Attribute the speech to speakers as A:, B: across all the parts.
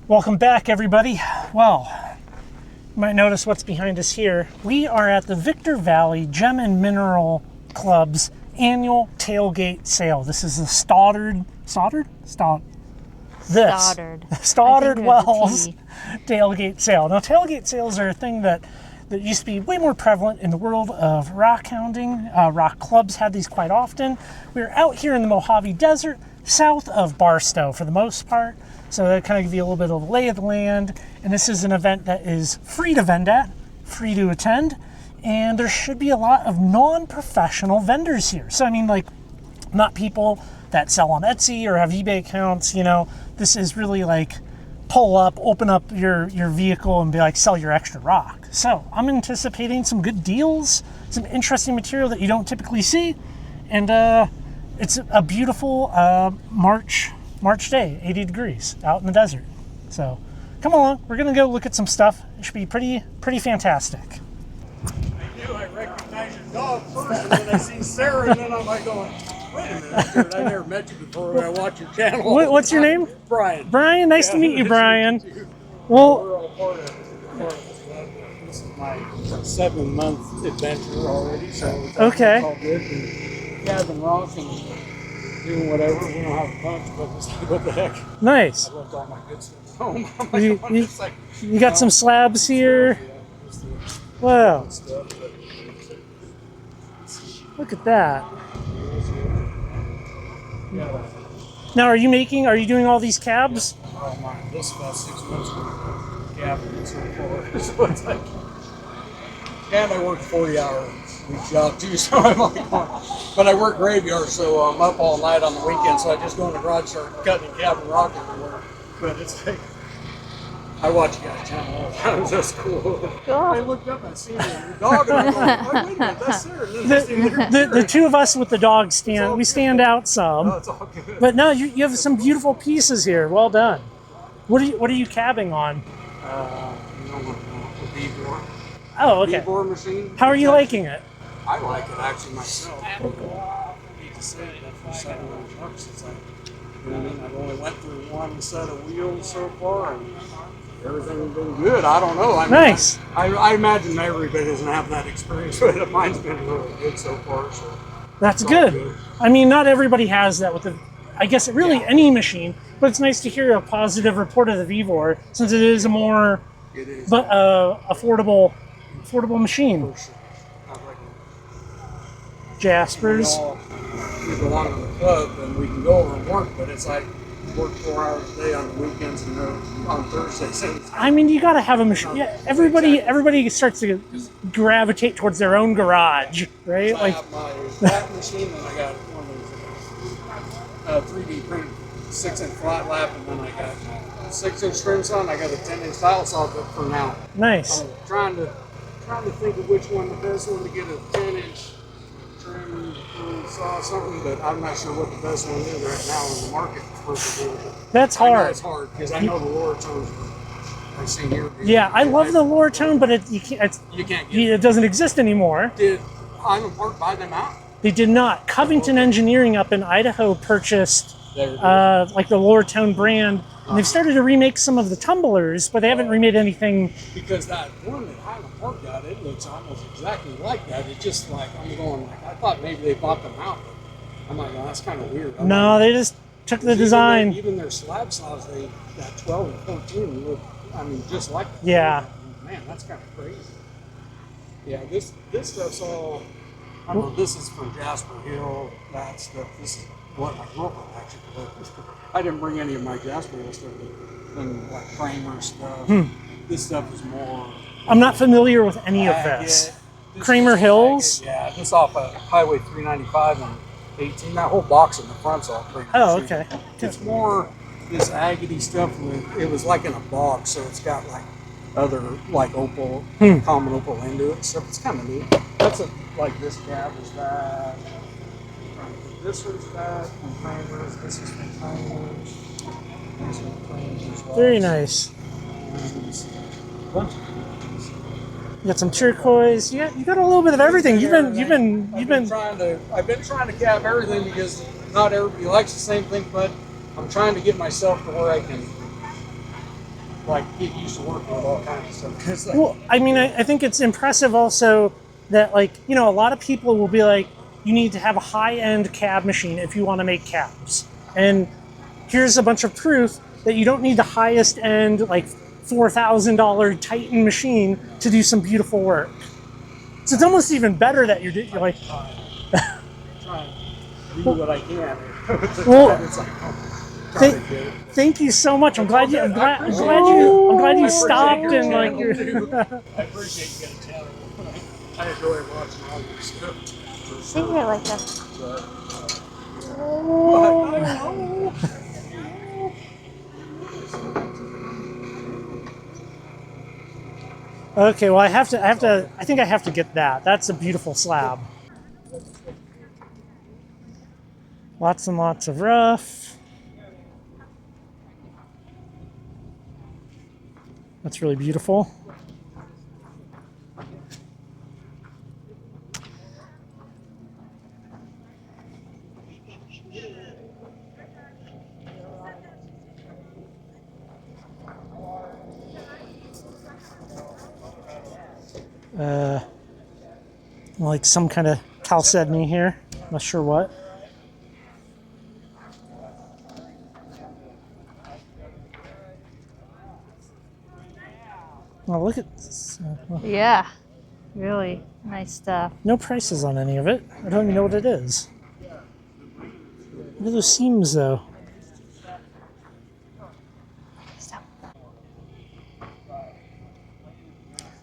A: Welcome back, everybody. Well, you might notice what's behind us here. We are at the Victor Valley Gem and Mineral Club's annual tailgate sale. This is the Stoddard Wells tailgate sale. Now, tailgate sales are a thing that used to be way more prevalent in the world of rock hounding. Rock clubs had these quite often. We're out here in the Mojave Desert, south of Barstow for the most part. So that kind of give you a little bit of the lay of the land. And this is an event that is free to vend at, free to attend. And there should be a lot of non-professional vendors here. So I mean, like, not people that sell on Etsy or have eBay accounts, you know. This is really like pull up, open up your vehicle and be like, sell your extra rock. So I'm anticipating some good deals, some interesting material that you don't typically see. And it's a beautiful March day, 80 degrees out in the desert. So come along, we're gonna go look at some stuff. It should be pretty fantastic.
B: I knew I recognized your dog first, and then I see Sarah, and then I'm like going, wait a minute, dude, I never met you before when I watch your channel.
A: What's your name?
B: Brian.
A: Brian, nice to meet you, Brian.
B: Well, we're all part of this is my 7-month adventure already, so
A: okay.
B: It's all good. And Gavin Ross and doing whatever. We don't have a punch, but just what the heck.
A: Nice.
B: I left all my good stuff at home.
A: You got some slabs here. Wow. Look at that. Now, are you doing all these cabs?
B: Oh my, this is about 6 months of cab and so far. So it's like, and I work 40-hour week job too, so I'm like, but I work graveyard, so I'm up all night on the weekend, so I just go in the garage, start cutting cab and rock everywhere. But it's like, I watch you guys channel all the time, that's cool. I looked up and I seen your dog, and I'm going, oh, wait a minute, that's Sarah.
A: The two of us with the dog stand out some.
B: No, it's all good.
A: But no, you have some beautiful pieces here. Well done. What are you cabbing on?
B: The V-bore.
A: Oh, okay.
B: V-bore machine.
A: How are you liking it?
B: I like it actually myself. I need to say that for 7 trucks. It's like, you know what I mean? I've only went through one set of wheels so far, and everything's been good. I don't know. I mean,
A: nice.
B: I imagine everybody doesn't have that experience, but mine's been really good so far. So
A: that's good. I mean, not everybody has that with I guess really any machine, but it's nice to hear a positive report of the V-bore since it is a more affordable machine.
B: For sure.
A: Jaspers.
B: We belong to the club and we can go over and work, but it's like work 4 hours a day on the weekends and on Thursdays.
A: I mean, you gotta have a machine. Yeah, everybody starts to gravitate towards their own garage, right?
B: So
A: like
B: I have my flat machine, and I got one of those 3D printed 6-inch flat lap, and then I got 6-inch trim saw, and I got a 10-inch tile saw for now.
A: Nice.
B: I'm trying to think of which one the best one to get a 10-inch trim saw something, but I'm not sure what the best one is right now in the market for the
A: That's hard.
B: It's hard because I know the lower tones I see here.
A: Yeah, I love the lower tone, but you can't get it doesn't exist anymore.
B: Did Island Park buy them out?
A: They did not. Covington Engineering up in Idaho purchased like the lower tone brand, and they've started to remake some of the tumblers, but they haven't remade anything.
B: Because that one that Highland Park got, it looks almost exactly like that. It's just like, I'm going like, I thought maybe they bought them out. I'm like, well, that's kind of weird.
A: No, they just took the design.
B: Even their slab saws, they got 12 and 14 look, I mean, just like that.
A: Yeah.
B: Man, that's kind of crazy. Yeah, this stuff's all, I don't know, this is from Jasper Hill, that stuff. This is what I grew up with, actually. I didn't bring any of my Jasper Hill stuff, and like Kramer stuff. This stuff is more.
A: I'm not familiar with any of this. Kramer Hills?
B: Yeah, this off of Highway 395 and 18. That whole box in the front's all Kramer.
A: Oh, okay.
B: It's more this agate stuff with, it was like in a box, so it's got like other like opal, common opal into it. So it's kind of neat. That's like this cab is that. This one's that from Kramer's. This is from Kramer's. This one's Kramer's as well.
A: Very nice. You got some turquoise. You got a little bit of everything. I've been
B: trying to cap everything because not everybody likes the same thing, but I'm trying to get myself to where I can like get used to working with all kinds of stuff. 'Cause, like,
A: Well, I mean, I think it's impressive also that, like, you know, a lot of people will be like, you need to have a high-end cab machine if you want to make cabs. And here's a bunch of proof that you don't need the highest end, like $4,000 Titan machine to do some beautiful work. So it's almost even better that you're like,
B: trying to do what I can.
A: well,
B: It's like,
A: thank you so much. I'm glad you stopped and like you're.
B: I appreciate you getting a channel. I enjoy watching all your stuff.
C: See here like that.
A: Okay, well I think I have to get that. That's a beautiful slab. Lots and lots of rough. That's really beautiful. Like some kind of chalcedony here. Not sure what. Oh, look at this.
C: Yeah, really nice stuff.
A: No prices on any of it. I don't even know what it is. Look at those seams, though.
C: Stop.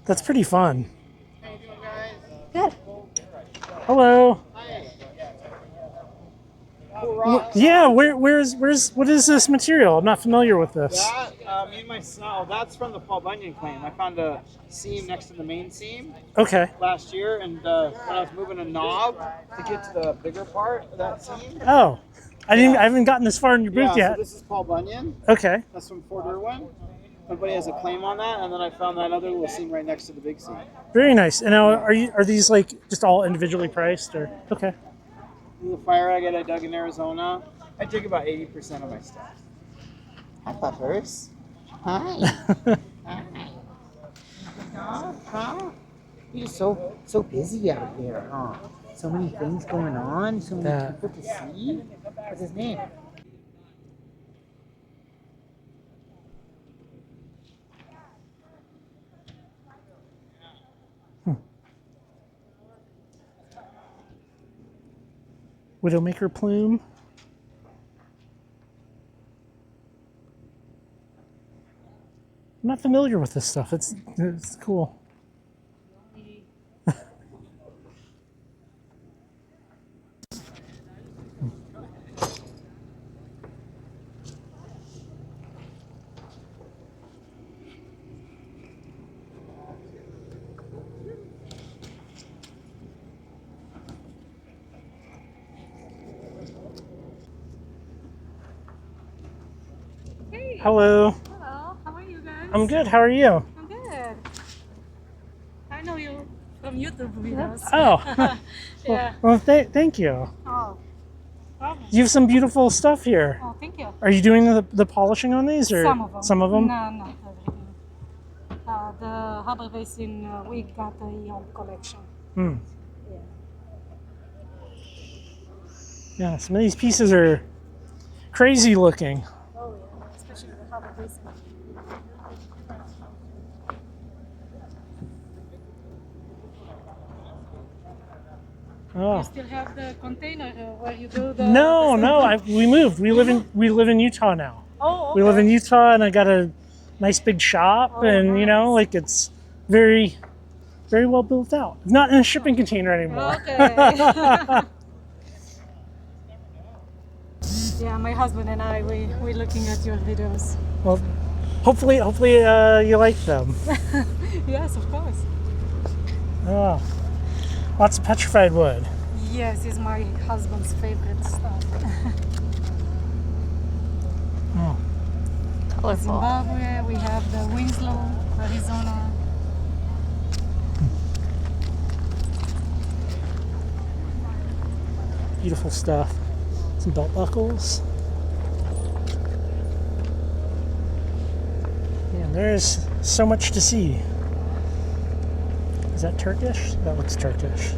A: That's pretty fun.
C: Good.
A: Hello. Yeah, what is this material? I'm not familiar with this.
D: That, me and my son, oh, that's from the Paul Bunyan claim. I found a seam next to the main seam
A: Okay.
D: last year, and when I was moving a knob to get to the bigger part of that seam.
A: Oh, I haven't gotten this far in your booth
D: Yeah,
A: yet.
D: so this is Paul Bunyan.
A: Okay.
D: That's from Fort Irwin. Everybody has a claim on that, and then I found that other little seam right next to the big seam.
A: Very nice. And now, are these like just all individually priced, or okay?
D: The fire agate I dug in Arizona. I dig about 80% of my stuff. Hi, Puffers. Hi. Hi. You're so busy out there, huh? So many things going on, so many people to see. What's his name?
A: Widowmaker plume. I'm not familiar with this stuff. It's cool.
E: Hey.
A: Hello.
E: Hello. How are you guys?
A: I'm good. How are you?
E: I'm good. I know you from YouTube videos.
A: Oh.
E: Yeah.
A: Well, thank you.
E: Oh. Problem.
A: You have some beautiful stuff here.
E: Oh, thank you.
A: Are you doing the polishing on these, or
E: Some of them.
A: Some of them?
E: No, not everything. The Harbor Basin, we got the old collection.
A: Hmm.
E: Yeah.
A: Yeah. Some of these pieces are crazy looking.
E: Oh, yeah. Especially the Harbor Basin.
A: Oh.
E: You still have the container where you do the.
A: No, we moved. We live in Utah now.
E: Oh, okay.
A: We live in Utah, and I got a nice big shop,
E: Oh,
A: and you know,
E: nice.
A: like it's very, very well built out. Not in a shipping container anymore.
E: Okay. Yeah, my husband and I, we're looking at your videos.
A: Well, hopefully, you like them.
E: Yes, of course.
A: Oh, lots of petrified wood.
E: Yes, it's my husband's favorite stuff.
A: Oh,
C: Colorful.
E: Zimbabwe, we have the Winslow, Arizona.
A: beautiful stuff. Some belt buckles. Yeah, There's so much to see. Is that Turkish? That looks Turkish.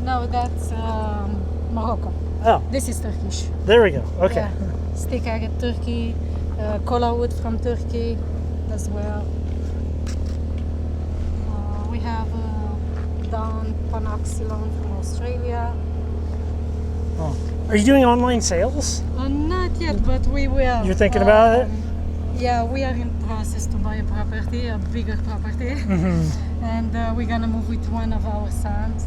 E: No, that's Morocco.
A: Oh,
E: This is Turkish.
A: there we go. Okay.
E: Yeah. Stick agate Turkey, kola wood from Turkey as well. We have down panoxylon from Australia.
A: Oh. Are you doing online sales?
E: Not yet, but we will.
A: You're thinking about it?
E: Yeah, we are in process to buy a property, a bigger property,
A: Mm-hmm.
E: and we're gonna move with one of our sons.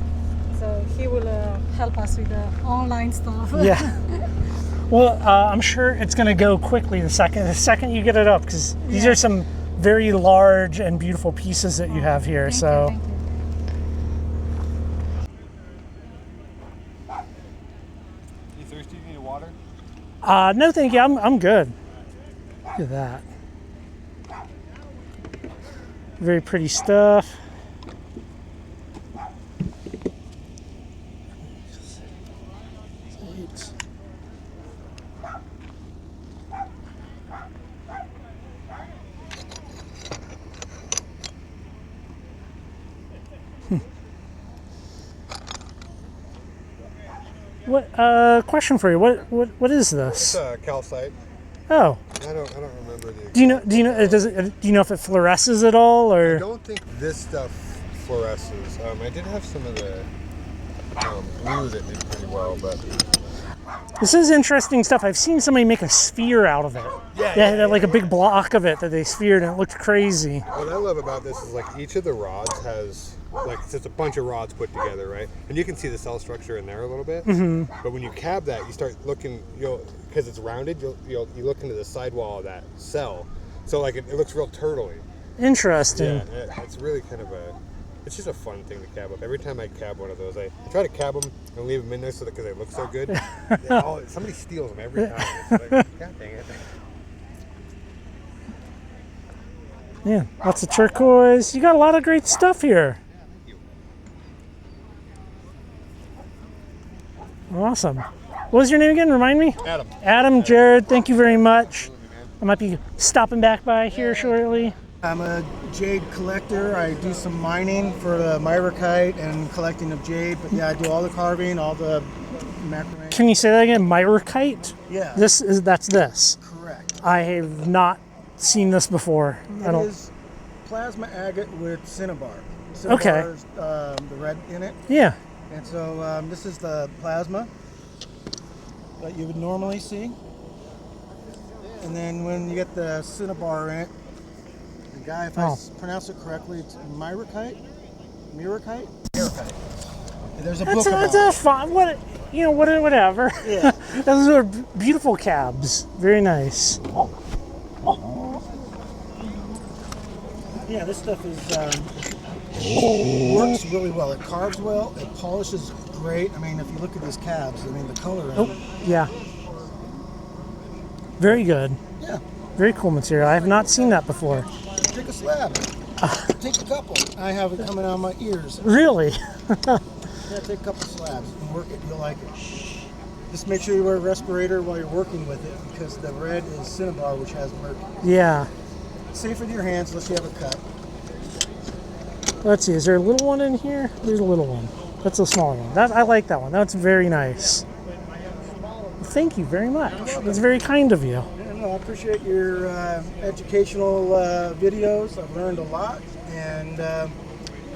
E: So he will help us with the online stuff.
A: Yeah. Well, I'm sure it's going to go quickly the second you get it up, because these are some very large and beautiful pieces that you have here.
E: Thank
A: So.
E: you, thank you.
F: You thirsty? You need water?
A: No, thank you. I'm good. Look at that. Very pretty stuff. What question for you? What is this?
F: It's calcite.
A: Oh,
F: I don't remember the.
A: do you know do you know if it fluoresces at all,
F: I
A: or?
F: don't think this stuff fluoresces. I did have some of the blue that did pretty well, but
A: This is interesting stuff. I've seen somebody make a sphere out of it. Yeah, like a big block of it that they sphered, and it looked crazy.
F: what I love about this is like each of the rods has like it's just a bunch of rods put together, right? And you can see the cell structure in there a little bit. Mm-hmm. But when you cab that, you start looking, because it's rounded, you look into the sidewall of that cell. So like it looks real turtly.
A: Interesting.
F: Yeah, it's really kind of it's just a fun thing to cab up. Every time I cab one of those, I try to cab them and leave them in there so because they look so good. Somebody steals them every time. It's like, God dang it.
A: Yeah, lots of turquoise. You got a lot of great stuff here. Awesome. What was your name again? Remind me?
F: Adam.
A: Adam, Jared, thank you very much. I might be stopping back by here shortly.
G: I'm a jade collector. I do some mining for the myricite and collecting of jade. But yeah, I do all the carving, all the macrame.
A: Can you say that again? Myricite?
G: Yeah.
A: That's this.
G: Correct.
A: I have not seen this before.
G: It is plasma agate with cinnabar.
A: Okay.
G: Cinnabar's the red in it.
A: Yeah.
G: And so this is the plasma that you would normally see. And then when you get the cinnabar in it, the guy, if I pronounce it correctly, it's myricite? Myricite? Myricite. There's a book about
A: That's fun. Whatever.
G: Yeah.
A: Those are beautiful cabs. Very nice.
G: Yeah, this stuff is works really well. It carves well. It polishes great. I mean, if you look at these cabs, I mean, the color in it.
A: Yeah. Very good.
G: Yeah.
A: Very cool material. I have not seen that before.
G: Take a slab. Take a couple. I have it coming out of my ears.
A: Really?
G: Yeah, take a couple slabs and work it. You'll like it. Just make sure you wear a respirator while you're working with it because the red is cinnabar, which has mercury.
A: Yeah.
G: Safe with your hands unless you have a cut.
A: Let's see. Is there a little one in here? There's a little one. That's a smaller one. I like that one. That's very nice. Thank you very much. That's very kind of you.
G: I appreciate your educational videos. I've learned a lot, and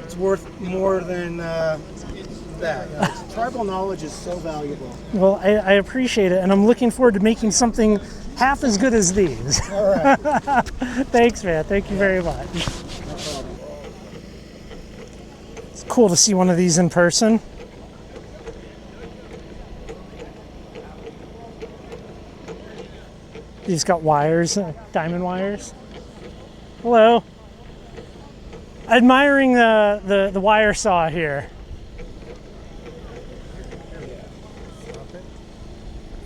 G: it's worth more than that. Tribal knowledge is so valuable.
A: Well, I appreciate it, and I'm looking forward to making something half as good as these.
G: All right.
A: Thanks, man. Thank you very much. It's cool to see one of these in person. He's got wires, diamond wires. Hello. Admiring the wire saw here.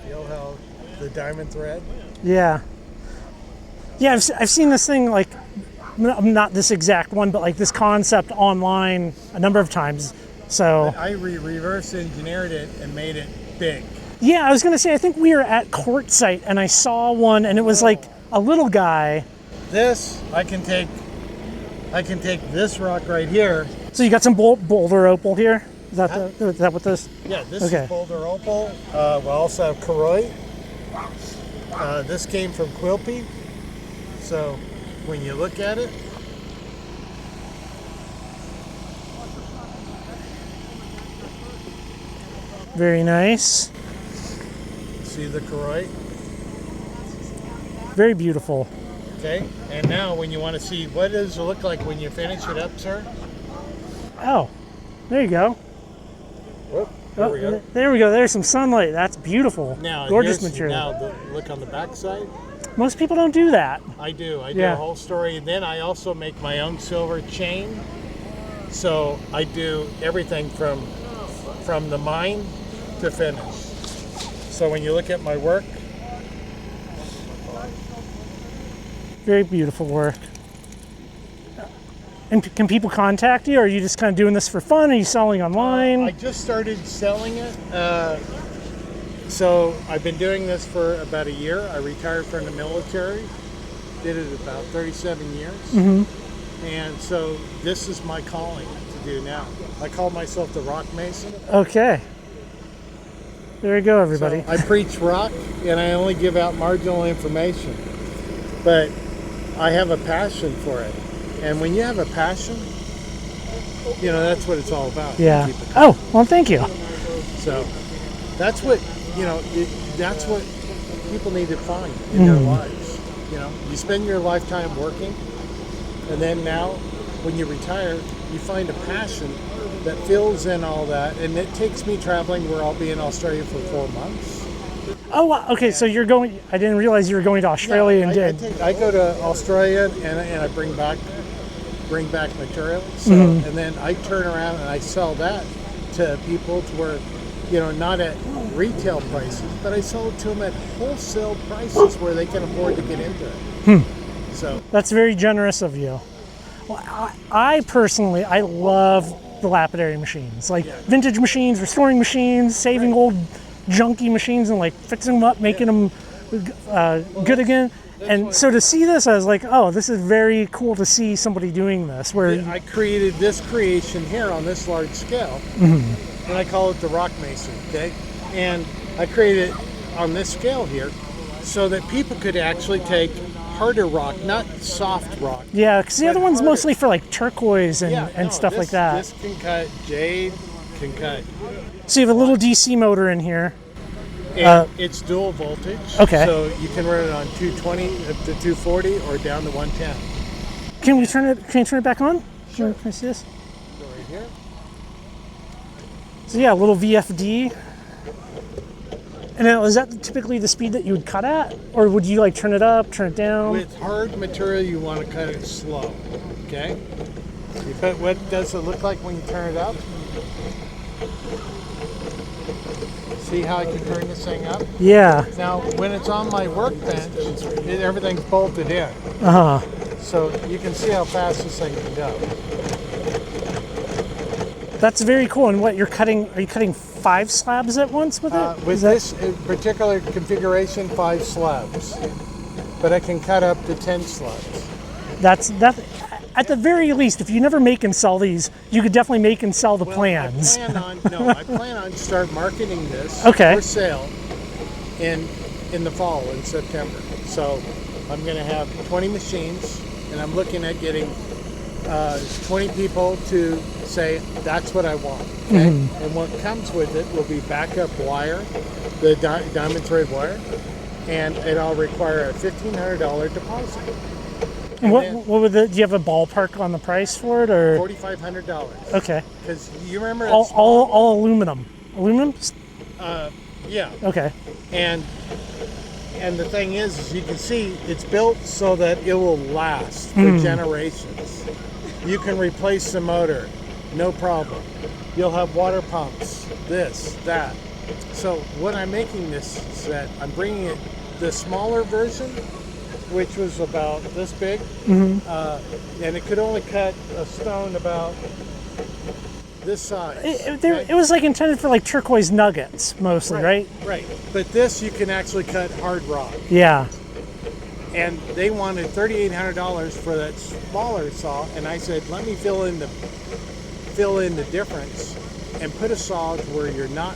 G: Feel how the diamond thread?
A: Yeah. Yeah, I've seen this thing, like, not this exact one, but like this concept online a number of times. So
G: I reverse engineered it and made it big.
A: yeah, I was gonna say, I think we were at Quartzsite and I saw one and it was like a little guy
G: this, I can take this rock right here.
A: So you got some boulder opal here? Is that what this?
G: Yeah, this
A: Okay.
G: is boulder opal. We also have Koroi. This came from Quilpie. So when you look at it,
A: Very nice.
G: see the Koroi.
A: Very beautiful.
G: Okay, and now when you want to see what does it look like when you finish it up, sir?
A: Oh, there you go.
G: Whoop, there we go.
A: There we go. There's some sunlight. That's beautiful.
G: Now,
A: Gorgeous
G: here's-
A: material.
G: Now, look on the back side.
A: Most people don't do that.
G: I do. I do
A: Yeah.
G: a whole story, and then I also make my own silver chain. So I do everything from the mine to finish. So when you look at my work,
A: Very beautiful work. And can people contact you, or are you just kind of doing this for fun? Are you selling online?
G: I just started selling it. So I've been doing this for about a year. I retired from the military, did it about 37 years. And so this is my calling to do now. I call myself the Rock Mason.
A: Okay. There you go, everybody.
G: So I preach rock, and I only give out marginal information. But I have a passion for it. And when you have a passion, you know, that's what it's all about.
A: Yeah.
G: Keep it-
A: Oh, well, thank you.
G: So that's what, you know, that's what people need to find in their lives. You know, you spend your lifetime working, and then now when you retire, you find a passion that fills in all that. And it takes me traveling where I'll be in Australia for 4 months.
A: Oh, wow. Okay, so you're going, I didn't realize you were going to Australia and did.
G: I go to Australia and I bring back material. So and then I turn around and I sell that to people to where, you know, not at retail prices, but I sell it to them at wholesale prices where they can afford to get into it. So
A: That's very generous of you. Well, I personally, I love the lapidary machines, like vintage machines, restoring machines, saving old junky machines and like fixing them up, making them good again. And so to see this, I was like, oh, this is very cool to see somebody doing this. Where
G: I created this creation here on this large scale, and I call it the Rock Mason. Okay, and I created it on this scale here so that people could actually take harder rock, not soft rock.
A: yeah, because the other one's
G: harder.
A: mostly for like turquoise and stuff like that.
G: This can cut jade, can cut.
A: So you have a little DC motor in here.
G: And it's dual voltage.
A: Okay.
G: So you can run it on 220 up to 240 or down to 110.
A: Can we turn it? Can you turn it back on? Can I see this?
G: So right here.
A: So yeah, a little VFD. And now, is that typically the speed that you would cut at, or would you like turn it up, turn it down?
G: With hard material, you want to cut it slow. Okay. But what does it look like when you turn it up? See how I can turn this thing up?
A: Yeah.
G: Now, when it's on my workbench, everything's bolted in.
A: Uh huh.
G: So you can see how fast this thing can go.
A: That's very cool. And what you're cutting? Are you cutting 5 slabs at once with it?
G: With this particular configuration, 5 slabs. But I can cut up to 10 slabs.
A: That's at the very least. If you never make and sell these, you could definitely make and sell the plans.
G: I plan on start marketing this
A: Okay.
G: for sale in the fall, in September. So I'm going to have 20 machines, and I'm looking at getting 20 people to say, that's what I want. Okay? And what comes with it will be backup wire, the diamond thread wire, and it'll require a $1,500 deposit.
A: And what would do you have a ballpark on the price for it, or?
G: $4,500.
A: Okay.
G: Because you remember
A: All aluminum. Aluminum?
G: yeah.
A: Okay.
G: And the thing is you can see it's built so that it will last for generations. You can replace the motor, no problem. You'll have water pumps, this, that. So what I'm making this is that I'm bringing it, the smaller version, which was about this big, and it could only cut a stone about this size.
A: It was like intended for like turquoise nuggets mostly, right?
G: Right. But this you can actually cut hard rock.
A: Yeah.
H: and they wanted $3,800 for that smaller saw, and I said, let me fill in the difference and put a saw to where you're not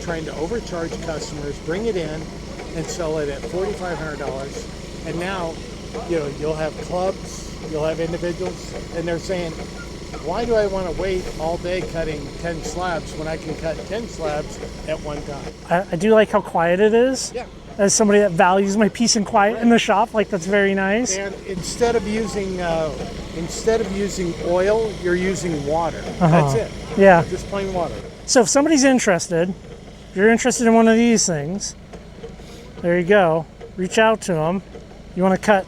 H: trying to overcharge customers, bring it in and sell it at $4,500. And now, you'll have clubs, you'll have individuals, and they're saying, why do I want to wait all day cutting 10 slabs when I can cut 10 slabs at one time?
A: I do like how quiet it is.
H: Yeah.
A: As somebody that values my peace and quiet in the shop, like that's very nice.
H: And instead of using oil, you're using water. That's it.
A: Yeah.
H: Just plain water.
A: So if somebody's interested, if you're interested in one of these things, there you go. Reach out to them. You want to cut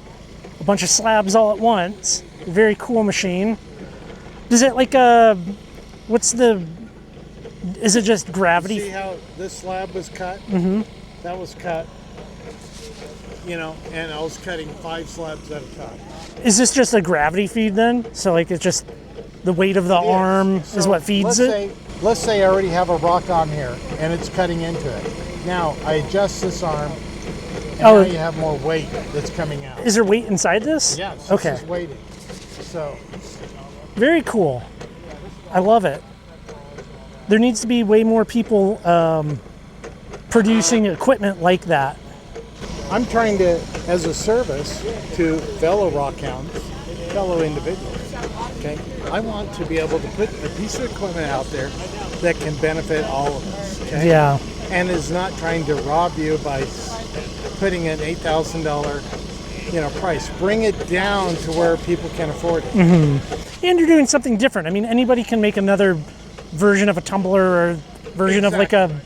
A: a bunch of slabs all at once. Very cool machine. Does it is it just gravity?
H: See how this slab was cut?
A: Mm-hmm.
H: That was cut, and I was cutting 5 slabs at a time.
A: Is this just a gravity feed then? So like it's just the weight of the arm is what feeds it?
H: Let's say I already have a rock on here and it's cutting into it. Now I adjust this arm and now you have more weight that's coming out.
A: Is there weight inside this?
H: Yes,
A: okay.
H: This is weighted. So
A: very cool. I love it. There needs to be way more people producing equipment like that.
H: I'm trying to, as a service to fellow rockhounds, fellow individuals, okay? I want to be able to put a piece of equipment out there that can benefit all of us, okay?
A: Yeah.
H: And is not trying to rob you by putting an $8,000, price. Bring it down to where people can afford it.
A: Mm-hmm. And you're doing something different. I mean, anybody can make another version of a tumbler or version of like a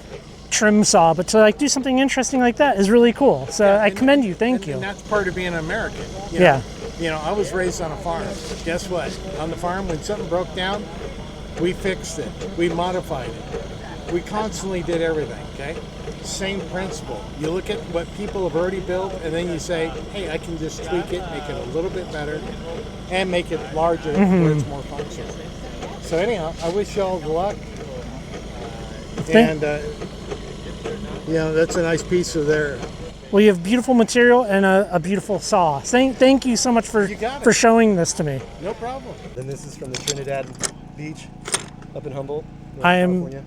A: trim saw, but to do something interesting like that is really cool. So I commend you. Thank you.
H: And that's part of being an American.
A: Yeah.
H: I was raised on a farm. Guess what? On the farm, when something broke down, we fixed it. We modified it. We constantly did everything, okay? Same principle. You look at what people have already built, and then you say, hey, I can just tweak it, make it a little bit better, and make it larger where it's more functional. So anyhow, I wish you all good luck. And, that's a nice piece of there.
A: Well, you have beautiful material and a beautiful saw. Thank you so much for showing this to me.
H: No problem.
I: Then this is from the Trinidad Beach up in Humboldt,
A: I am
I: California.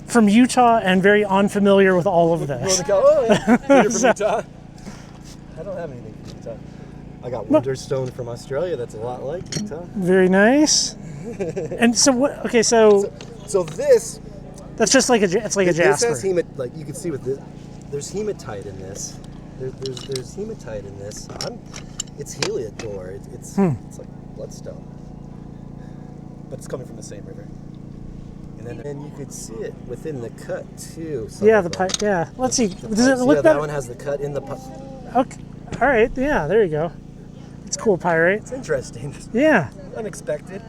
A: From Utah and very unfamiliar with all of this.
I: Oh, yeah. You're from Utah? I don't have anything from Utah. I got Wonderstone from Australia that's a lot like Utah.
A: Very nice. And so what? Okay, so
I: this.
A: That's just like it's like a jasper.
I: This has like you can see with this. There's hematite in this. There's hematite in this. It's heliodor. It's like bloodstone, but it's coming from the same river. And then you could see it within the cut too.
A: Yeah, the pipe. Yeah. Let's see. Does it look
I: better? That one has the cut in the pipe.
A: Okay. All right. Yeah. There you go. It's cool pyrite.
I: It's interesting.
A: Yeah.
I: Unexpected.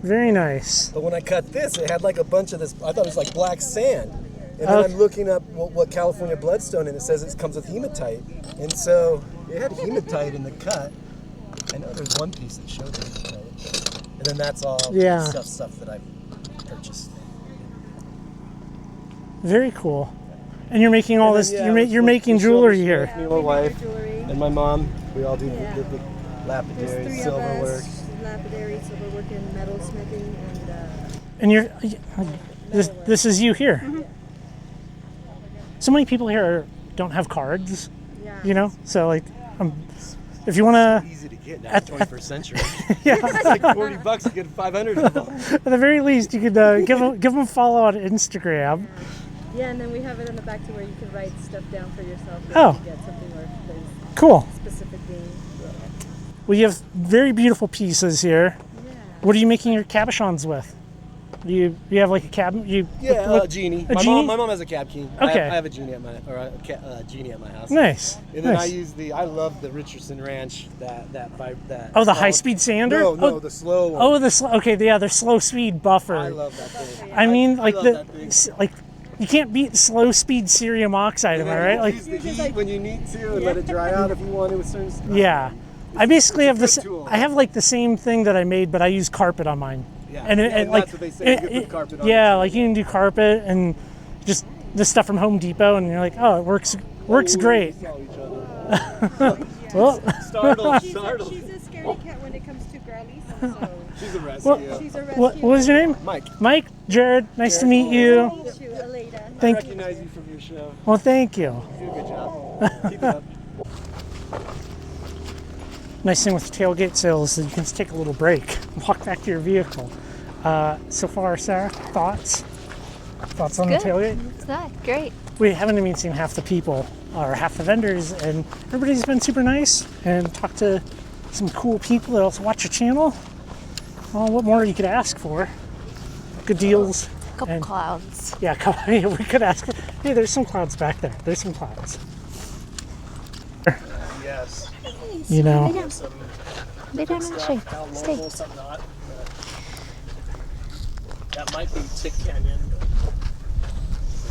A: Very nice.
I: But when I cut this, it had like a bunch of this. I thought it was like black sand. And then I'm looking up what California bloodstone, and it says it comes with hematite. And so it had hematite in the cut. I know there's one piece that showed hematite. And then that's all stuff that I purchased.
A: Very cool. And you're making all this. You're making jewelry here.
I: Me and my wife and my mom. We all do the lapidary, silver work.
J: Lapidary, silver work, and metalsmithing,
A: and you're. This is you here. Mm-hmm. So many people here don't have cards. Yeah. So like, if you want to.
I: Easy to get now. 21st century.
A: Yeah.
I: It's like $40 to get 500 of them.
A: At the very least, you could give them a follow on Instagram.
J: Yeah, and then we have it in the back to where you can write stuff down for yourself.
A: Oh.
J: Get something or
A: cool.
J: Specific thing.
A: Well, you have very beautiful pieces here. Yeah. What are you making your cabochons with? Do you have like a cab?
I: A genie. My mom has a cab key.
A: Okay.
I: I have a genie at my genie at my house.
A: Nice.
I: And then I love the Richardson Ranch that.
A: Oh, the high-speed sander?
I: No, the slow one.
A: Oh, the slow speed buffer.
I: I love that thing.
A: I mean, you can't beat slow speed cerium oxide, am I right? Like
I: use the heat when you need to and let it dry out if you want to with certain stuff.
A: Yeah. I basically have this. I have like the same thing that I made, but I use carpet on mine.
I: Yeah,
A: and
I: that's
A: like
I: what they say. You can put carpet on
A: like you can do carpet and just this stuff from Home Depot, and you're like, oh, it works great. Well,
J: She's a scaredy cat when it comes to girlies. So
I: She's a rescue.
J: she's a rescue.
A: what was your name?
I: Mike.
A: Mike, Jared, nice to meet you.
J: Meet you, Aleda.
I: I
A: Thank
I: recognize you from your show.
A: Well, thank you.
I: You do a good job. Keep it up.
A: Nice thing with the tailgate sales is that you can take a little break, walk back to your vehicle. So far, Sarah, thoughts? Thoughts on
C: Good.
A: the tailgate?
C: It's nice. Great.
A: We haven't even seen half the people or half the vendors, and everybody's been super nice and talked to some cool people that also watch your channel. Well, what more you could ask for? Good deals.
C: A couple
A: and-
C: clouds.
A: Yeah, yeah, we could ask. Hey, there's some clouds back there. There's some clouds.
I: Yes.
A: You know.
C: Lay down. Lay down in the shade. Stay.
I: Downloadable, some not. That might be Tick Canyon.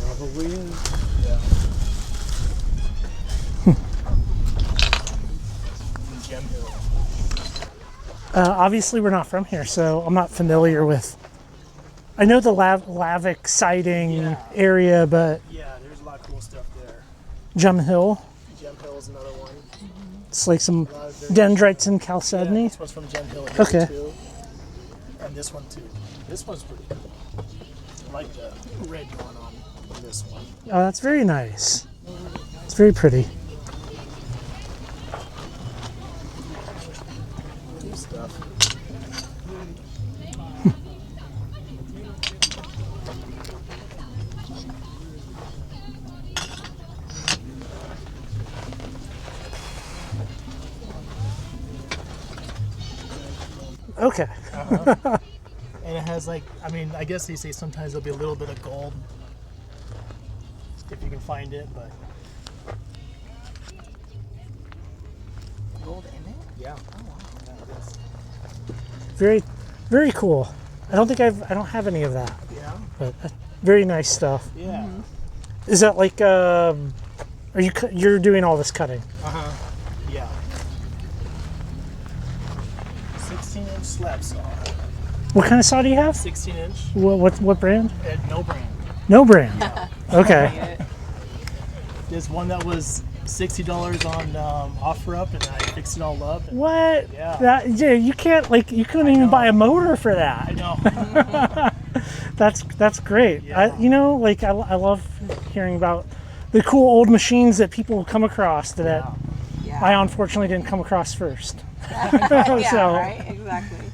H: Probably is.
I: Yeah. Gem Hill.
A: Obviously, we're not from here, so I'm not familiar with. I know the Lavic sighting area, but
I: Yeah, there's a lot of cool stuff there.
A: Gem Hill,
I: Gem Hill is another one.
A: it's like some dendrites and chalcedony.
I: This one's from Gem Hill.
A: Okay.
I: Too. And this one too. This one's pretty cool. I like the red one on this one.
A: Oh, that's very nice. It's very pretty.
I: Cool stuff.
A: Okay.
I: And it has like, I mean, I guess they say sometimes there'll be a little bit of gold if you can find it, but
D: Gold in it?
I: yeah.
A: Very, very cool. I don't have any of that,
I: Yeah.
A: but very nice stuff.
I: Yeah.
A: Is that like, you're doing all this cutting?
I: Yeah. 16-inch slab saw.
A: What kind of saw do you have?
I: 16-inch.
A: What brand?
I: No brand.
A: No brand. Okay.
I: There's one that was $60 on OfferUp, and I fixed it all up. And
A: What?
I: Yeah.
A: You can't you couldn't even buy a motor for that.
I: I know.
A: That's great.
I: Yeah.
A: I love hearing about the cool old machines that people come across that I unfortunately didn't come across first.
K: Yeah,
A: So,
K: right? Exactly.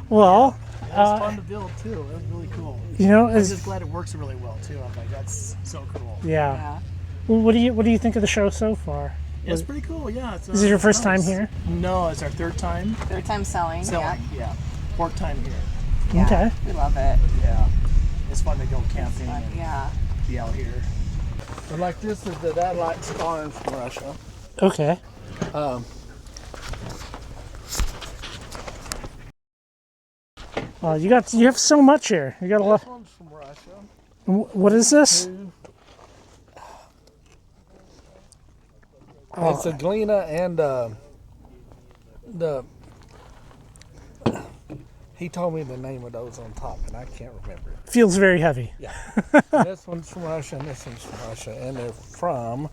A: well,
I: It was fun to build too. It was really cool.
A: I'm
I: I'm just glad it works really well too. I'm like, that's so cool.
A: yeah. Well, what do you think of the show so far?
I: It's pretty cool. Yeah.
A: Is it your first time here?
I: No, it's our third time.
K: Third time selling.
I: Yeah. Fourth time here.
K: Yeah.
A: Okay.
K: We love it.
I: Yeah. It's fun to go camping
K: Fun,
I: and
K: yeah.
I: be out here.
H: But like this is the Daylight Spawn from Russia.
A: Okay. You have so much here. You got a lot.
H: This one's from Russia.
A: What is this?
H: It's a Glena and he told me the name of those on top, and I can't remember it.
A: Feels very heavy.
H: Yeah. This one's from Russia, and this one's from Russia, and they're from.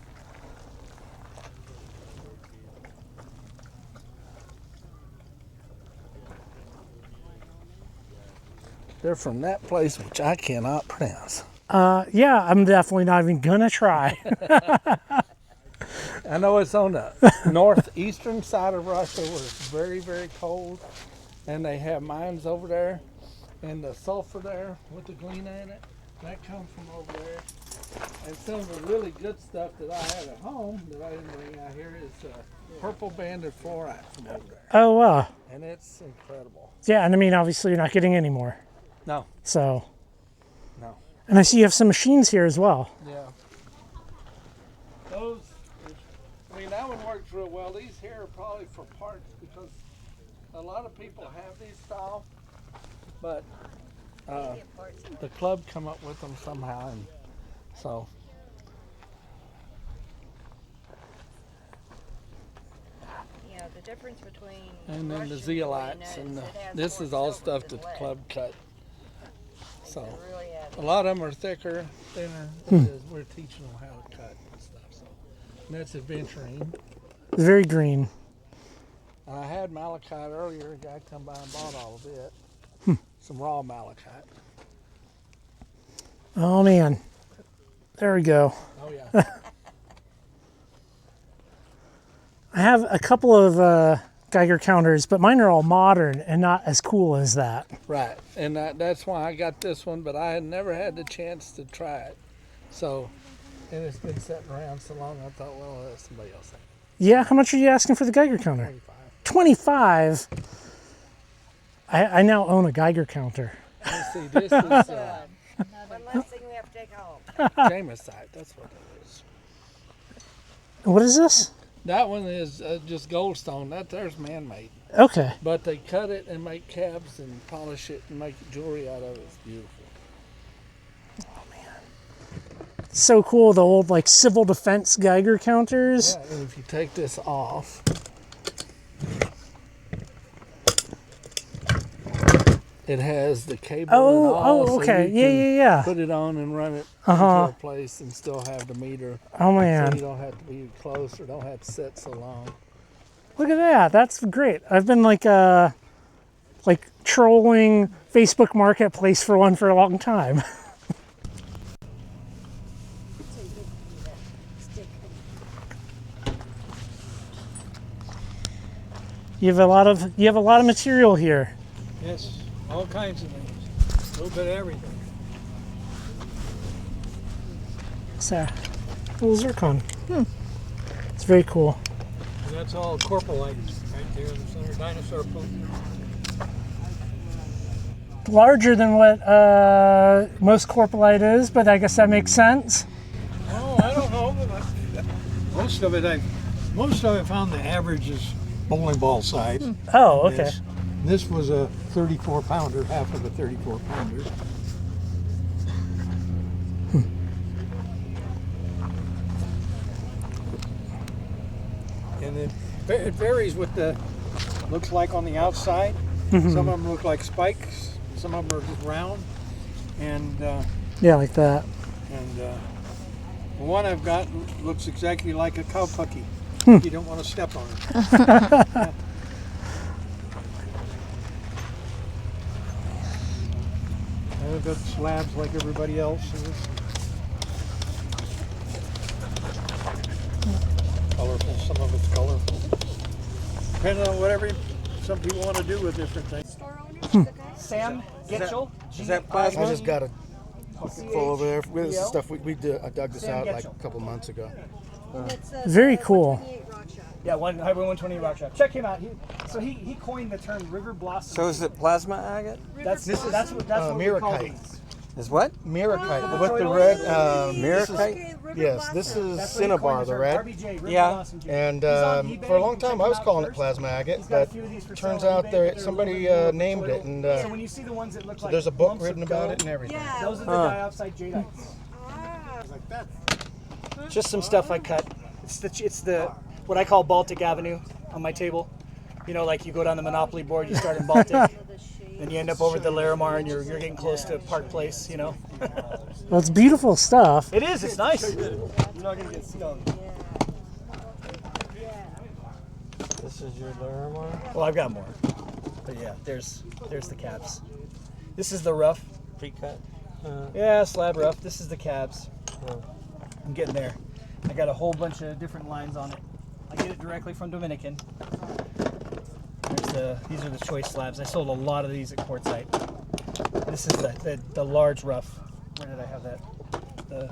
H: They're from that place which I cannot pronounce.
A: Yeah, I'm definitely not even gonna try.
H: I know it's on the northeastern side of Russia where it's very, very cold, and they have mines over there, and the sulfur there with the Glena in it, that comes from over there. And some of the really good stuff that I had at home that I didn't bring out here is purple banded fluorite from over there.
A: Oh wow.
H: And it's incredible.
A: Yeah, and I mean obviously you're not getting any more.
H: No.
A: So.
H: No.
A: And I see you have some machines here as well.
H: Yeah. Those, I mean, that one works real well. These here are probably for parts because a lot of people have these style, but the club come up with them somehow, and so.
J: Yeah, the difference between
H: And then the
J: Russian
H: zeolites,
J: Glena
H: and
J: is it has
H: this
J: more
H: is all
J: silver
H: stuff
J: than
H: that the
J: lead.
H: club cut. So
J: Really add
H: a lot of them are thicker, thinner. We're teaching them how to cut and stuff. So and that's adventuring.
A: Very green.
H: I had malachite earlier. A guy come by and bought all of it. Some raw malachite.
A: Oh man. There we go.
H: Oh yeah.
A: I have a couple of Geiger counters, but mine are all modern and not as cool as that.
H: Right, and that's why I got this one, but I had never had the chance to try it. So, and it's been sitting around so long, I thought, well, let somebody else have it.
A: Yeah, how much are you asking for the Geiger counter? 25. I now own a Geiger counter.
H: Let's see, this is
L: One last thing we have to take home.
H: Jamesite, that's what it is.
A: What is this?
H: That one is just goldstone. There's man-made.
A: Okay.
H: But they cut it and make cabs and polish it and make jewelry out of it. It's beautiful.
A: So cool, the old like civil defense Geiger counters.
H: Yeah, and if you take this off, it has the cable and all.
A: Oh,
H: so
A: okay.
H: you
A: Yeah,
H: can
A: yeah, yeah.
H: Put it on and run it
A: Uh-huh.
H: into a place and still have the meter.
A: Oh, man.
H: So you don't have to be close or don't have to sit so long.
A: Look at that. That's great. I've been like trolling Facebook Marketplace for one for a long time. You have a lot of material here.
H: Yes, all kinds of things. A little bit of everything.
A: What's that? A little zircon. It's very cool.
H: And that's all corporalite right there in the center. Dinosaur poop.
A: Larger than what most corporalite is, but I guess that makes sense.
H: Oh, I don't know. Most of it I found the average is bowling ball size.
A: Oh, okay.
H: This was a 34 pounder, half of a 34 pounder. And it varies with the, looks like on the outside.
A: Mhm.
H: Some of them look like spikes. Some of them are just round. And
A: Yeah, like that.
H: and the one I've got looks exactly like a cow pucky.
A: Hmm.
H: You don't want to step on it. Yeah. I've got slabs like everybody else. Colorful, some of it's colorful. Depending on whatever some people want to do with different things.
M: Sam Getchell.
I: Is that plasma? I just got a bucket full over there. This is stuff I dug this out like a couple months ago.
A: Very cool.
M: Yeah, Highway 128 Rock Shop. Check him out. He coined the term river blossom.
B: So is it plasma agate?
M: That's what we call
I: Mirrorkite.
M: these.
B: Is what?
I: Mirrorkite. With the red.
B: Mirrorkite?
I: Yes, this is cinnabar, the red.
B: Yeah.
I: And for a long time I was calling it plasma agate, but turns out somebody named it. And
M: So when you see the ones that look
I: so
M: like
I: there's a book
M: lumps
I: written
M: of
I: about
M: gold,
I: it and everything.
M: those are the diopside jadeite. Just some stuff I cut. It's the what I call Baltic Avenue on my table. You know, like you go down the Monopoly board, you start in Baltic, then you end up over at the Larimar, and you're getting close to Park Place. You know.
A: Well, it's beautiful stuff.
M: It is. It's nice. You're not gonna get stung.
B: This is your Larimar?
M: Well, I've got more, but yeah, there's the cabs. This is the rough.
B: Pre-cut?
M: Yeah, slab rough. This is the cabs. I'm getting there. I got a whole bunch of different lines on it. I get it directly from Dominican. These are the choice slabs. I sold a lot of these at Quartzsite. This is the large rough. Where did I have that? The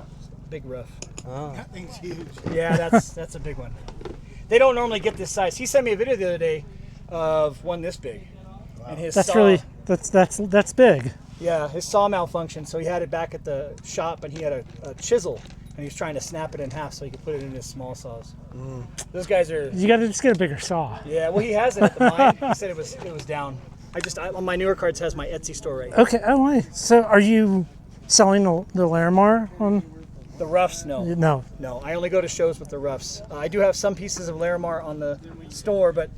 M: big rough.
B: Oh.
H: That thing's huge.
M: Yeah, that's a big one. They don't normally get this size. He sent me a video the other day of one this big. Wow. And his saw,
A: that's big.
M: Yeah, his saw malfunctioned, so he had it back at the shop, and he had a chisel, and he was trying to snap it in half so he could put it in his small saws. Those guys are.
A: You got to just get a bigger saw.
M: Yeah, well, he has it at the mine. He said it was down. On my newer cards has my Etsy store right now.
A: Okay. Oh, wait. So, are you selling the Larimar on?
M: The roughs, no.
A: No.
M: I only go to shows with the roughs. I do have some pieces of Larimar on the store, but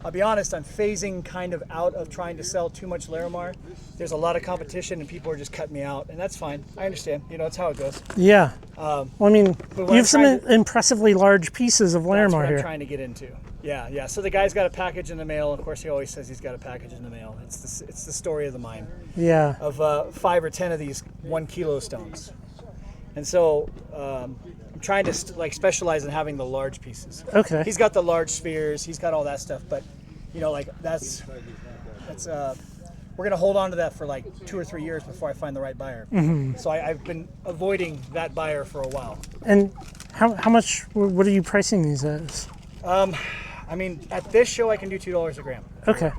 M: I'll be honest, I'm phasing kind of out of trying to sell too much Larimar. There's a lot of competition and people are just cutting me out, and that's fine. I understand. You know, it's how it goes.
A: Yeah. Well, I mean, you have some impressively large pieces of Larimar
M: that's what
A: here.
M: I'm trying to get into. Yeah, yeah. So the guy's got a package in the mail. Of course, he always says he's got a package in the mail. It's the story of the mine.
A: Yeah.
M: Of 5 or 10 of these 1 kilo stones. And so I'm trying to specialize in having the large pieces.
A: Okay.
M: He's got the large spheres. He's got all that stuff. But, you know, like that's we're going to hold on to that for like 2 or 3 years before I find the right buyer.
A: Mm-hmm.
M: So I've been avoiding that buyer for a while.
A: And how much, what are you pricing these as?
M: I mean, at this show, I can do $2 a gram.
A: Okay.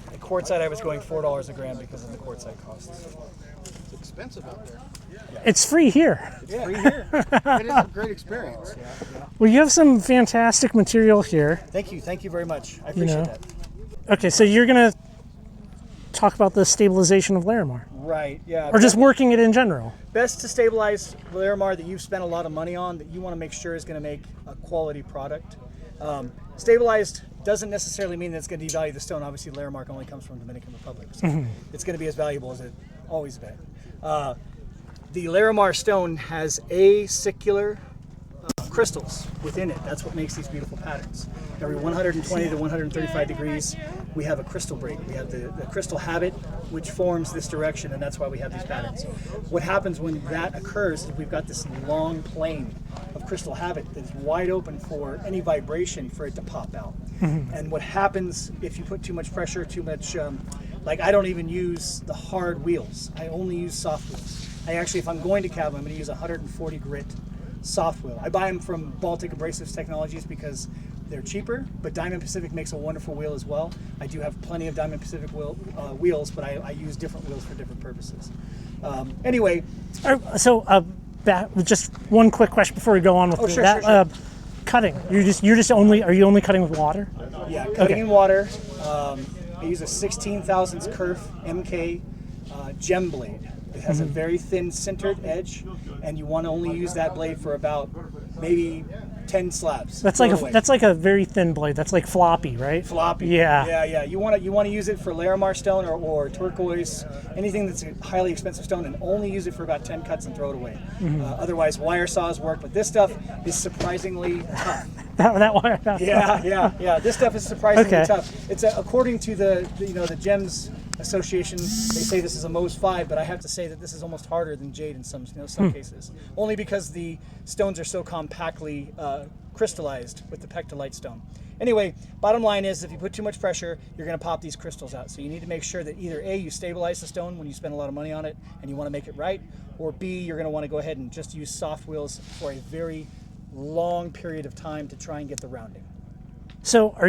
M: At Quartzsite, I was going $4 a gram because of the quartzsite costs.
G: It's expensive out there.
A: Yeah. It's free here.
G: It's free here. It is a great experience. Yeah.
A: Well, you have some fantastic material here.
M: Thank you very much. I appreciate that.
A: Okay, so you're going to talk about the stabilization of Larimar.
M: Right, yeah.
A: Or just working it in general.
M: Best to stabilize Larimar that you've spent a lot of money on, that you want to make sure is going to make a quality product. Stabilized doesn't necessarily mean that it's going to devalue the stone. Obviously, Larimar only comes from the Dominican Republic, so it's going to be as valuable as it always been. The Larimar stone has acicular crystals within it. That's what makes these beautiful patterns. Every 120 to 135 degrees, we have a crystal break. We have the crystal habit, which forms this direction, and that's why we have these patterns. What happens when that occurs is we've got this long plane of crystal habit that's wide open for any vibration for it to pop out. And what happens if you put too much pressure, too much, like I don't even use the hard wheels. I only use soft wheels. I actually, if I'm going to cab, I'm going to use 140 grit soft wheel. I buy them from Baltic Abrasives Technologies because they're cheaper, but Diamond Pacific makes a wonderful wheel as well. I do have plenty of Diamond Pacific wheels, but I use different wheels for different purposes. Anyway.
A: So just one quick question before we go on with that. Sure. Cutting. Are you only cutting with water?
M: Yeah, cutting in water. I use a 16 thousandths kerf MK gem blade. It has a very thin sintered edge, and you want to only use that blade for about maybe 10 slabs.
A: That's like a very thin blade. That's like floppy, right?
M: Floppy.
A: Yeah.
M: Yeah. You want to use it for Larimar stone or turquoise, anything that's a highly expensive stone, and only use it for about 10 cuts and throw it away. Otherwise, wire saws work, but this stuff is surprisingly tough.
A: that wire.
M: Yeah. This stuff is surprisingly tough. It's according to the Gems Association, they say this is a Mohs 5, but I have to say that this is almost harder than jade in some cases. Only because the stones are so compactly crystallized with the pectolite stone. Anyway, bottom line is if you put too much pressure, you're going to pop these crystals out. So you need to make sure that either A, you stabilize the stone when you spend a lot of money on it and you want to make it right, or B, you're going to want to go ahead and just use soft wheels for a very long period of time to try and get the rounding.
A: So what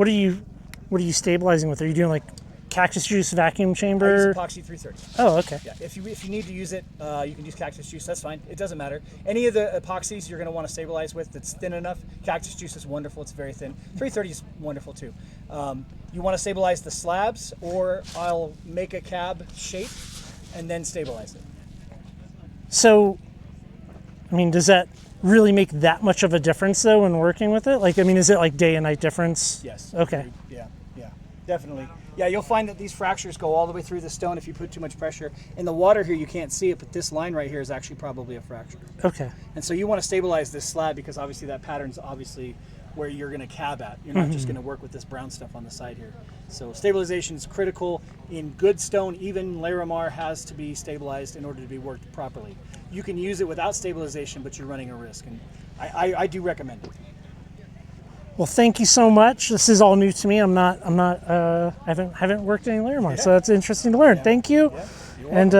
A: are you stabilizing with? Are you doing like cactus juice vacuum chamber?
M: I use epoxy 330.
A: Oh, okay.
M: Yeah, if you need to use it, you can use cactus juice. That's fine. It doesn't matter. Any of the epoxies you're going to want to stabilize with that's thin enough. Cactus juice is wonderful. It's very thin. 330 is wonderful too. You want to stabilize the slabs, or I'll make a cab shape and then stabilize it.
A: So, I mean, does that really make that much of a difference though when working with it? Like, I mean, is it like day and night difference?
M: Yes.
A: Okay.
M: Yeah, definitely. Yeah, you'll find that these fractures go all the way through the stone if you put too much pressure. In the water here, you can't see it, but this line right here is actually probably a fracture.
A: Okay.
M: And so you want to stabilize this slab because obviously that pattern's obviously where you're going to cab at. You're not just going to work with this brown stuff on the side here. So stabilization is critical. In good stone, even Larimar has to be stabilized in order to be worked properly. You can use it without stabilization, but you're running a risk. And I do recommend it.
A: Well, thank you so much. This is all new to me. I haven't worked any Larimar, so that's interesting to learn. Thank you.
M: Yeah,
A: and you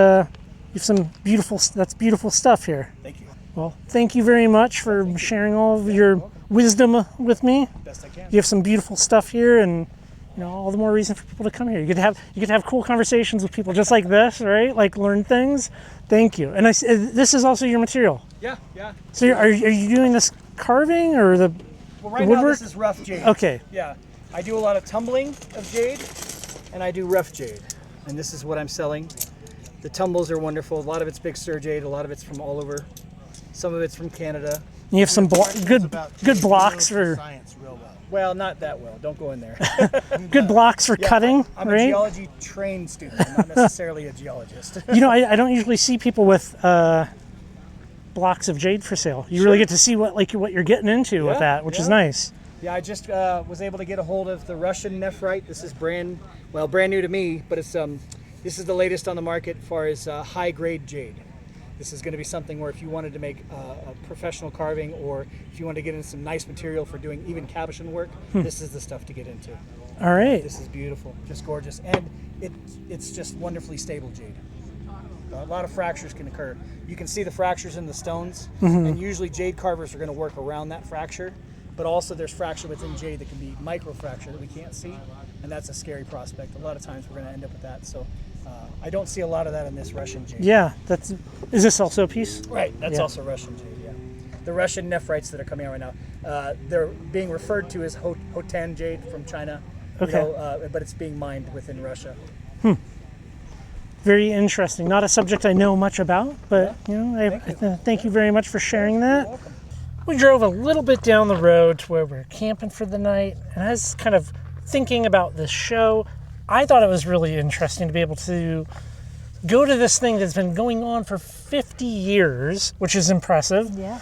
A: have some beautiful stuff here.
M: Thank you.
A: Well, thank you very much for sharing all of your wisdom with me.
M: Best I can.
A: You have some beautiful stuff here, and all the more reason for people to come here. You get to have cool conversations with people just like this, right? Like learn things. Thank you. And this is also your material.
M: Yeah.
A: So are you doing this carving or the?
M: Well, right now this is rough jade.
A: Okay.
M: Yeah, I do a lot of tumbling of jade, and I do rough jade, and this is what I'm selling. The tumbles are wonderful. A lot of it's Big Sur jade. A lot of it's from all over. Some of it's from Canada.
A: And you have some good blocks for.
G: Science real well.
M: Well, not that well. Don't go in there.
A: Good blocks for cutting,
M: I'm
A: right?
M: a geology trained student. I'm not necessarily a geologist.
A: You know, I don't usually see people with blocks of jade for sale. You really get to see what you're getting into with that, which is nice.
M: Yeah, I just was able to get a hold of the Russian nephrite. This is brand new to me, but it's this is the latest on the market as far as high grade jade. This is going to be something where if you wanted to make a professional carving, or if you wanted to get into some nice material for doing even cabochon work, this is the stuff to get into.
A: All right.
M: This is beautiful, just gorgeous, and it's just wonderfully stable jade. A lot of fractures can occur. You can see the fractures in the stones, and usually jade carvers are going to work around that fracture, but also there's fracture within jade that can be micro fracture that we can't see, and that's a scary prospect. A lot of times we're going to end up with that, so I don't see a lot of that in this Russian jade.
A: Yeah, is this also a piece?
M: Right, that's also Russian jade, yeah. The Russian nephrites that are coming out right now, they're being referred to as Hotan jade from China,
A: Okay.
M: but it's being mined within Russia.
A: Very interesting. Not a subject I know much about, but thank you very much for sharing that. We drove a little bit down the road to where we're camping for the night, and I was kind of thinking about this show. I thought it was really interesting to be able to go to this thing that's been going on for 50 years, which is impressive.
C: Yeah.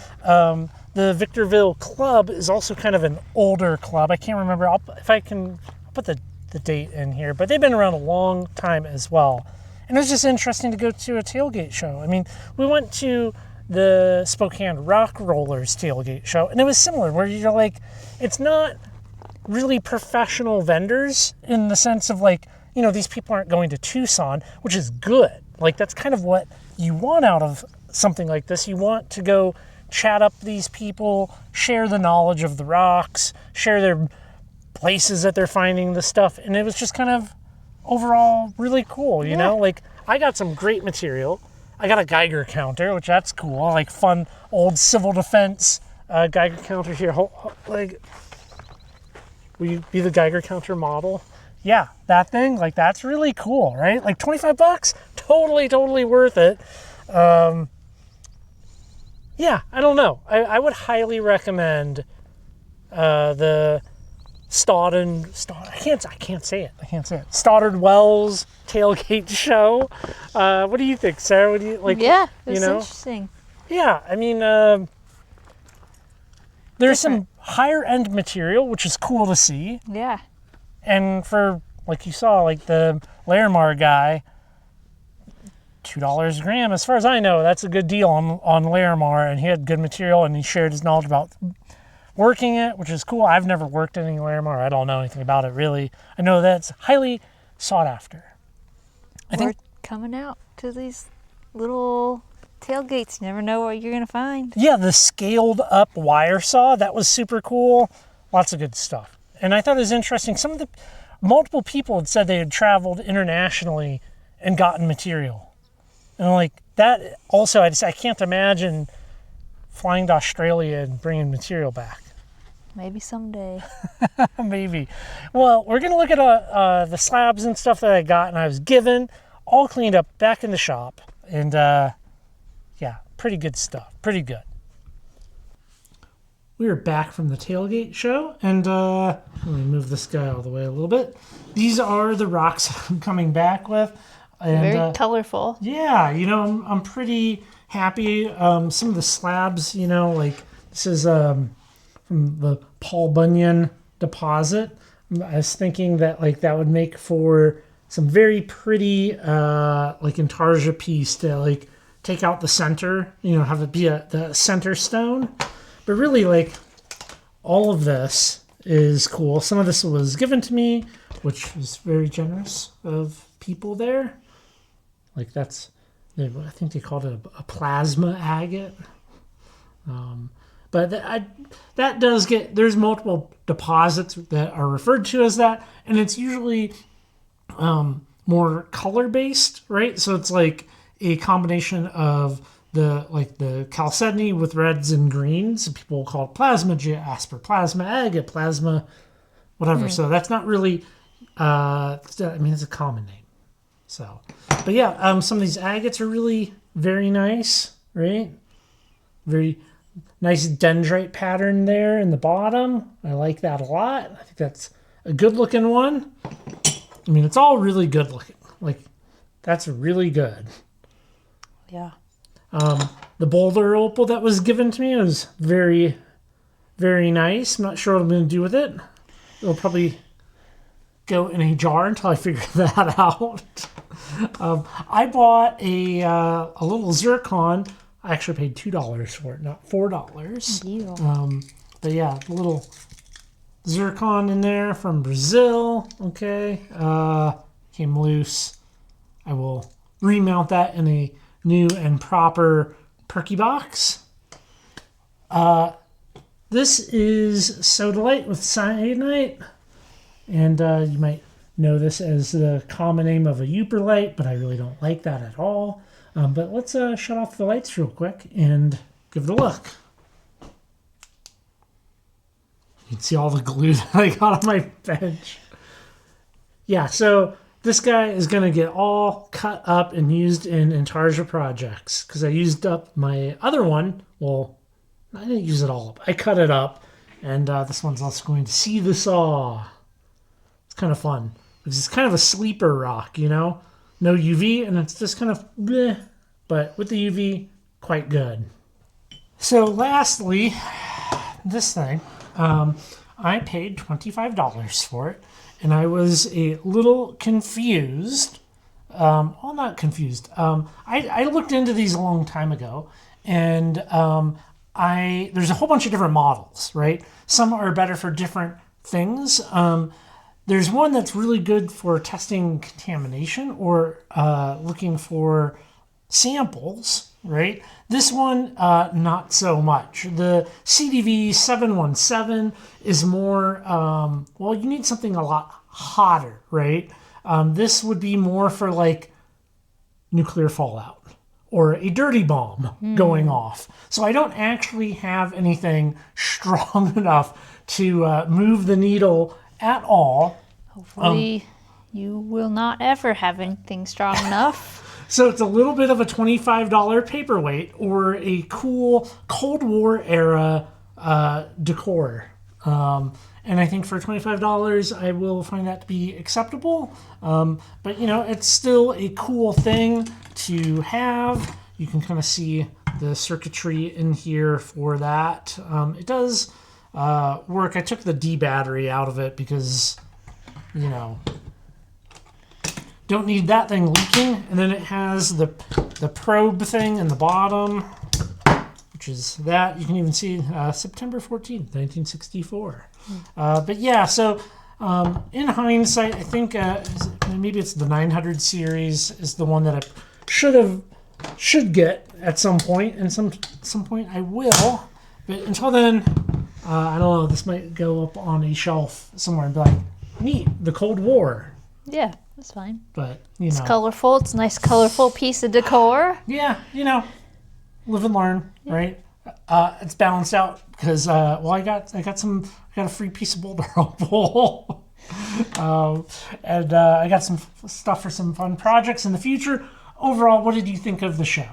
A: The Victorville Club is also kind of an older club. I can't remember. I'll put the date in here, but they've been around a long time as well. And it was just interesting to go to a tailgate show. I mean, we went to the Spokane Rock Rollers tailgate show, and it was similar, where you're like, it's not really professional vendors in the sense of these people aren't going to Tucson, which is good. Like, that's kind of what you want out of something like this. You want to go chat up these people, share the knowledge of the rocks, share their places that they're finding the stuff, and it was just kind of overall really cool, you know? Like, I got some great material. I got a Geiger counter, which that's cool. Like, fun old civil defense Geiger counter here. Will you be the Geiger counter model? Yeah, that thing, that's really cool, right? Like, $25, totally worth it. Yeah, I don't know. I would highly recommend the Stoddard. I can't say it. Stoddard Wells tailgate show. What do you think, Sarah? What do you like?
C: Yeah, it's interesting.
A: Yeah, I mean, there's some higher end material, which is cool to see.
C: Yeah.
A: And for, like you saw, like the Larimar guy, $2 a gram. As far as I know, that's a good deal on Larimar, and he had good material, and he shared his knowledge about working it, which is cool. I've never worked any Larimar. I don't know anything about it, really. I know that's highly sought after.
C: We're coming out to these little tailgates. You never know what you're going to find.
A: Yeah, the scaled up wire saw, that was super cool. Lots of good stuff. And I thought it was interesting. Multiple people had said they had traveled internationally and gotten material. And like that also, I can't imagine flying to Australia and bringing material back.
C: Maybe someday.
A: Maybe. Well, we're going to look at the slabs and stuff that I got and I was given, all cleaned up back in the shop. And yeah, pretty good stuff. Pretty good. We are back from the tailgate show, and let me move this guy all the way a little bit. These are the rocks I'm coming back with. And,
C: very colorful.
A: Yeah, I'm pretty happy. Some of the slabs, like this is from the Paul Bunyan deposit. I was thinking that that would make for some very pretty intarsia piece to take out the center, have it be the center stone. But really, all of this is cool. Some of this was given to me, which was very generous of people there. I think they called it a plasma agate. But that does there's multiple deposits that are referred to as that, and it's usually more color-based, right? So it's like a combination of the chalcedony with reds and greens. People will call it plasma jasper, plasma agate, plasma whatever. So that's not really it's a common name. So, but yeah, some of these agates are really very nice, right? Very nice dendrite pattern there in the bottom. I like that a lot. I think that's a good looking one. I mean, it's all really good looking. Like, that's really good.
C: Yeah.
A: The boulder opal that was given to me was very, very nice. I'm not sure what I'm going to do with it. It'll probably go in a jar until I figure that out. I bought a little zircon. I actually paid $2 for it, not $4. But yeah, a little zircon in there from Brazil. Okay, came loose. I will remount that in a new and proper perky box. This is Sodalite with cyanide, and you might know this as the common name of a Uperlite, but I really don't like that at all. But let's shut off the lights real quick and give it a look. You can see all the glue that I got on my bench. Yeah, so this guy is going to get all cut up and used in Intarsia projects because I used up my other one. Well, I didn't use it all up. I cut it up, and this one's also going to see the saw. It's kind of fun because it's kind of a sleeper rock, you know? No UV, and it's just kind of bleh, but with the UV, quite good. So lastly, this thing, I paid $25 for it, and I was a little confused. Well, not confused. I looked into these a long time ago, and there's a whole bunch of different models, right? Some are better for different things. There's one that's really good for testing contamination or looking for samples, right? This one, not so much. The CDV 717 is more, well, you need something a lot hotter, right? This would be more for like nuclear fallout or a dirty bomb going off. So I don't actually have anything strong enough to move the needle at all.
C: Hopefully you will not ever have anything strong enough.
A: So it's a little bit of a $25 paperweight or a cool Cold War era decor. And I think for $25, I will find that to be acceptable. But, you know, it's still a cool thing to have. You can kind of see the circuitry in here for that. It does work. I took the D battery out of it because, you know, don't need that thing leaking. And then it has the probe thing in the bottom, which is that. You can even see September 14th, 1964. But yeah, so in hindsight, I think maybe it's the 900 series is the one that I should get at some point, and some point I will. But until then, I don't know. This might go up on a shelf somewhere and be like, neat, the Cold War.
C: Yeah, that's fine.
A: But you know,
C: it's colorful. It's a nice, colorful piece of decor.
A: Yeah, you know, live and learn, right? It's balanced out because well, I got a free piece of boulder opal, and I got some stuff for some fun projects in the future. Overall, what did you think of the show?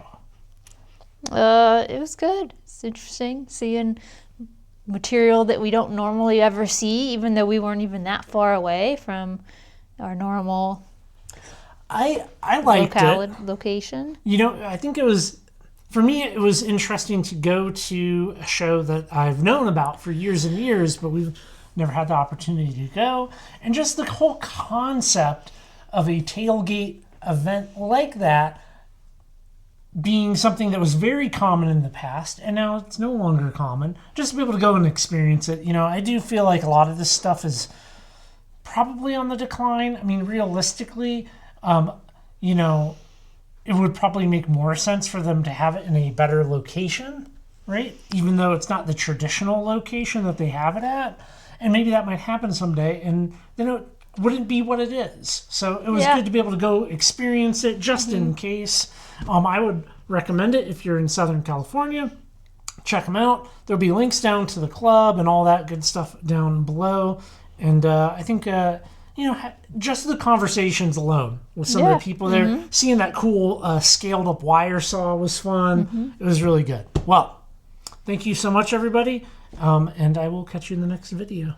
C: It was good. It's interesting seeing material that we don't normally ever see, even though we weren't even that far away from our normal
A: I liked
C: location.
A: You know, I think it was, for me, it was interesting to go to a show that I've known about for years and years, but we've never had the opportunity to go. And just the whole concept of a tailgate event like that being something that was very common in the past, and now it's no longer common, just to be able to go and experience it. You know, I do feel like a lot of this stuff is probably on the decline. I mean, realistically, you know, it would probably make more sense for them to have it in a better location, right? Even though it's not the traditional location that they have it at. And maybe that might happen someday, and then it wouldn't be what it is. So it was good to be able to go experience it just in case. I would recommend it if you're in Southern California. Check them out. There'll be links down to the club and all that good stuff down below. And I think, you know, just the conversations alone with some of the people there, seeing that cool scaled up wire saw was fun. It was really good. Well, Thank you so much, everybody, and I will catch you in the next video.